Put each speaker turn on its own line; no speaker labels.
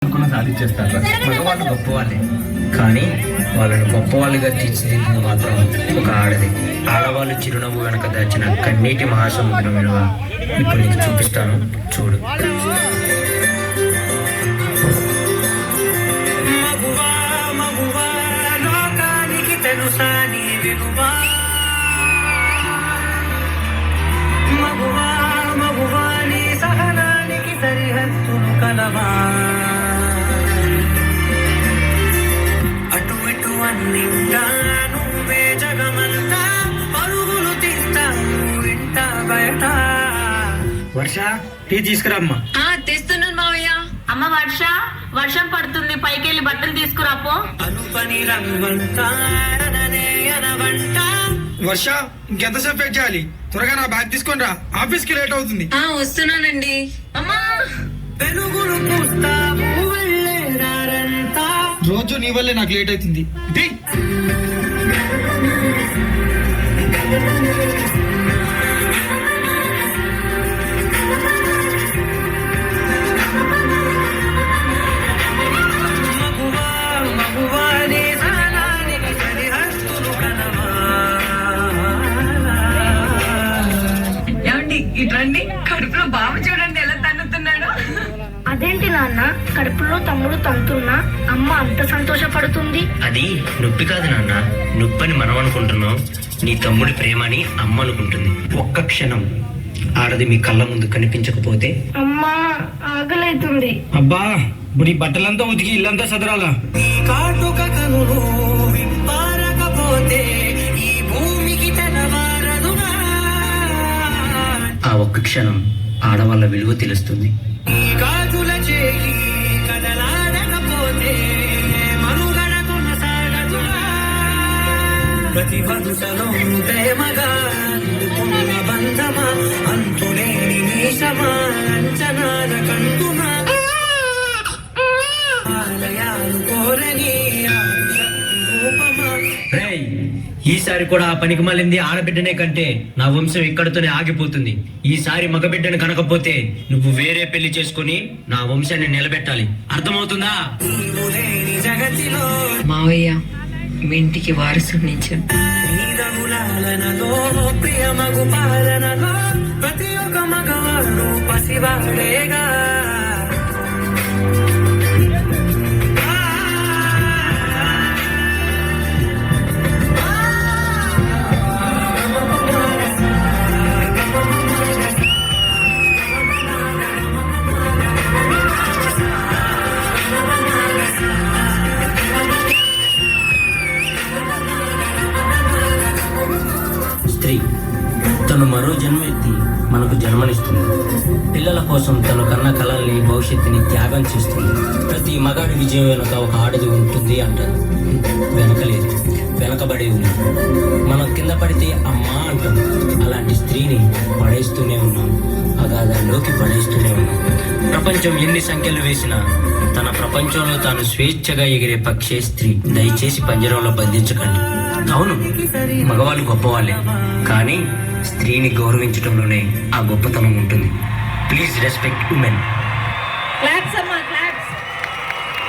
అనుకున్న సాధించేస్తారు.
మగవాళ్ళు గొప్పవాళ్ళే, కానీ వాళ్ళని గొప్పవాళ్ళుగా తీర్చిదిద్దింది మాత్రం ఒక ఆడది. ఆడవాళ్ళు చిరునవ్వు వెనక దాచిన కన్నీటి మహాసముద్రం విలువ ఇప్పుడు నీకు చూపిస్తాను, చూడు. మగువా మగువా లోకానికి తెలుసా నీ విలువా, మగువా మగువా నీ సహనానికి సరిహద్దులు కలవా, అటు ఇటు అన్నింటా నువ్వే జగమంతా పరుగులు తీస్తావు ఇంట బయట. వర్ష టీ తీసుకురామ్మా.
తెస్తున్నాను మావయ్య. అమ్మ వర్ష, వర్షం పడుతుంది, పైకి వెళ్ళి బట్టలు తీసుకురాపో.
అనుపని రంగంతా
వర్ష ఇంకెంతసేపు వెయిట్ చేయాలి? త్వరగా నా బ్యాగ్ తీసుకొని రా, ఆఫీస్ కి లేట్ అవుతుంది.
వస్తున్నానండి. అమ్మా
వెలుగులు పూస్తావు వెళ్ళేదారంతా.
రోజు నీ వల్లే నాకు లేట్ అవుతుంది.
ఏమండి ఇట్రండి, కడుపులో బాబు చూడండి ఎలా తన్నుతున్నాడు.
అదేంటి నాన్న, కడుపులో తమ్ముడు తంతున్నా అమ్మ అంత సంతోషపడుతుంది?
అది నొప్పి కాదు నాన్న, నొప్పని మనం అనుకుంటున్నాం, నీ తమ్ముడి ప్రేమ అని అమ్మ అనుకుంటుంది. ఒక్క క్షణం ఆడది మీ కళ్ళ ముందు కనిపించకపోతే
అమ్మా ఆకలైతుంది.
అబ్బా ఇప్పుడు ఈ బట్టలంతా ఉతికి ఇల్లంతా సదరాలా?
ఆ ఒక్క క్షణం ఆడవాళ్ళ విలువ తెలుస్తుంది. ప్రతి వరుసలో ప్రేమగా బంధమా అంతులేని నీశమా అంచనాల కంటుమా ఆలయాలు కోరని ఈసారి కూడా ఆ పనికి మళ్ళింది ఆడబిడ్డనే కంటే నా వంశం ఇక్కడతోనే ఆగిపోతుంది. ఈసారి మగబిడ్డను కనకపోతే నువ్వు వేరే పెళ్లి చేసుకుని నా వంశాన్ని నిలబెట్టాలి, అర్థమవుతుందా?
మావయ్య మీ ఇంటికి వారసునిచ్చాను.
ప్రియమగు పాలనలో ప్రతి ఒక్క మగవాడు పసివాడేగా. స్త్రీ తను మరో జన్మ ఎత్తి మనకు జన్మనిస్తుంది. పిల్లల కోసం తను కన్న కళల్ని, భవిష్యత్తుని త్యాగం చేస్తుంది. ప్రతి మగాడి విజయం వెనుక ఒక ఆడది ఉంటుంది అంటారు. వెనకలేదు, వెనకబడి ఉంది. మనం కింద పడితే అమ్మా అంటాం. అలాంటి స్త్రీని పడేస్తూనే ఉన్నాం, అగాధాల్లోకి పడేస్తూనే ఉన్నాం. ప్రపంచం ఎన్ని సంఖ్యలు వేసినా తన ప్రపంచంలో తాను స్వేచ్ఛగా ఎగిరే పక్షే స్త్రీ. దయచేసి పంజరంలో బంధించకండి. అవును, మగవాళ్ళు గొప్పవాళ్ళే, కానీ స్త్రీని గౌరవించడంలోనే ఆ గొప్పతనం ఉంటుంది. Please respect women.